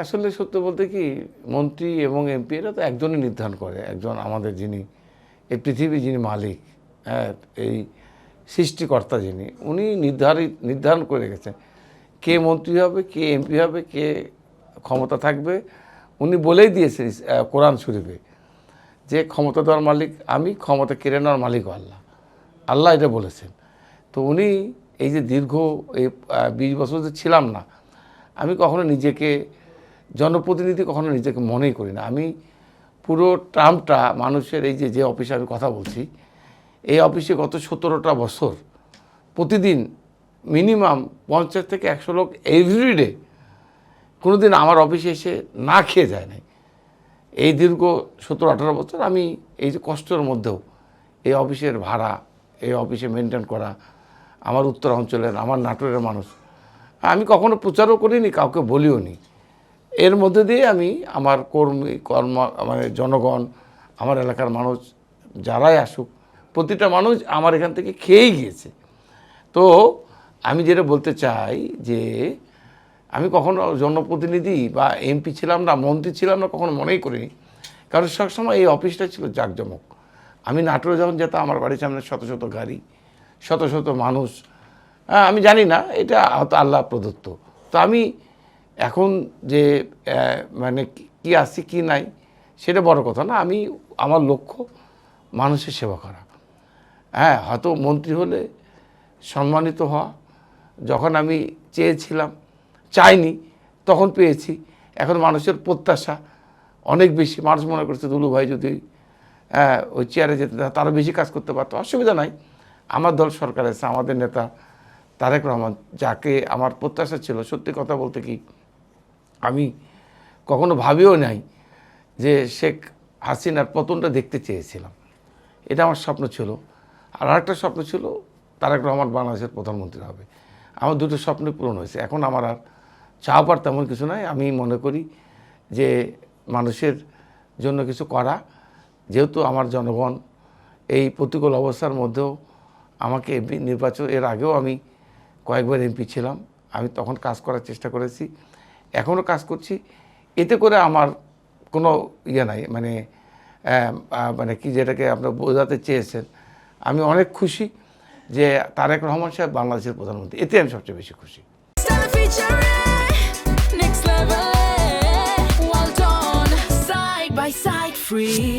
আসলে সত্য বলতে কি, মন্ত্রী এবং এমপি এরা তো একজনই নির্ধারণ করে, একজন আমাদের যিনি এই পৃথিবীর যিনি মালিক, হ্যাঁ, এই সৃষ্টিকর্তা যিনি, উনি নির্ধারণ করে রেখেছেন কে মন্ত্রী হবে, কে এমপি হবে, কে ক্ষমতা থাকবে। উনি বলেই দিয়েছেন কোরআন শরীফে যে ক্ষমতা দেওয়ার মালিক আমি, ক্ষমতা কেড়ে নেওয়ার মালিকও আল্লাহ। আল্লাহ এটা বলেছেন। তো উনি এই যে দীর্ঘ এই 20 বছর যে ছিলাম না, আমি কখনো নিজেকে জনপ্রতিনিধি কখনো নিজেকে মনেই করি না। আমি পুরো টার্মটা মানুষের এই যে অফিসে আমি কথা বলছি, এই অফিসে গত 17টা বছর প্রতিদিন মিনিমাম 50 থেকে 100 লোক এভরিডে কোনোদিন আমার অফিসে এসে না খেয়ে যায় নাই। এই দীর্ঘ 17-18 বছর আমি এই যে কষ্টের মধ্যেও এই অফিসের ভাড়া, এই অফিসে মেনটেন করা, আমার উত্তর অঞ্চলের, আমার নাটোরের মানুষ, আমি কখনো প্রচারও করিনি, কাউকে বলিও নি। এর মধ্যে দিয়ে আমি আমার মানে জনগণ, আমার এলাকার মানুষ যারাই আসুক, প্রতিটা মানুষ আমার এখান থেকে খেয়েই গিয়েছে। তো আমি যেটা বলতে চাই যে আমি কখনো জনপ্রতিনিধি বা এমপি ছিলাম না, মন্ত্রী ছিলাম না, কখনো মনেই করিনি। কারণ সবসময় এই অফিসটা ছিল জাঁকজমক। আমি নাটোরে যখন যেতাম, আমার বাড়ির সামনে শত শত গাড়ি, শত শত মানুষ। আমি জানি না, এটা হয়তো আল্লাহ প্রদত্ত। তো আমি এখন যে মানে কি আছি কি নাই সেটা বড় কথা না। আমি আমার লক্ষ্য মানুষের সেবা করা। হ্যাঁ, হয়তো মন্ত্রী হলে সম্মানিত হওয়া, যখন আমি চেয়েছিলাম, চাইনি, তখন পেয়েছি। এখন মানুষের প্রত্যাশা অনেক বেশি। মানুষ মনে করছে দুলু ভাই যদি ওই চেয়ারে যেতে তারও বেশি কাজ করতে পারতো। অসুবিধা নাই, আমার দল সরকার আছে, আমাদের নেতা তারেক রহমান, যাকে আমার প্রত্যাশা ছিল। সত্যি কথা বলতে কি, আমি কখনো ভাবিও নাই যে শেখ হাসিনার পতনটা দেখতে চেয়েছিলাম। এটা আমার স্বপ্ন ছিল। আর আরেকটা স্বপ্ন ছিল তারেক রহমান বাংলাদেশের প্রধানমন্ত্রী হবে। আমার দুটো স্বপ্নই পূরণ হয়েছে। এখন আমার আর চাওয়ার তেমন কিছু নাই। আমি মনে করি যে মানুষের জন্য কিছু করা, যেহেতু আমার জনগণ এই প্রতিকূল অবস্থার মধ্যেও আমাকে নির্বাচন, এর আগেও আমি কয়েকবার এমপি ছিলাম, আমি তখন কাজ করার চেষ্টা করেছি, এখনও কাজ করছি। এতে করে আমার কোনো ইয়ে নাই, মানে মানে কি যেটাকে আপনারা বোঝাতে চেয়েছেন, আমি অনেক খুশি যে তারেক রহমান সাহেব বাংলাদেশের প্রধানমন্ত্রী। এতে আমি সবচেয়ে বেশি খুশি। Next level, well done, side by side, free.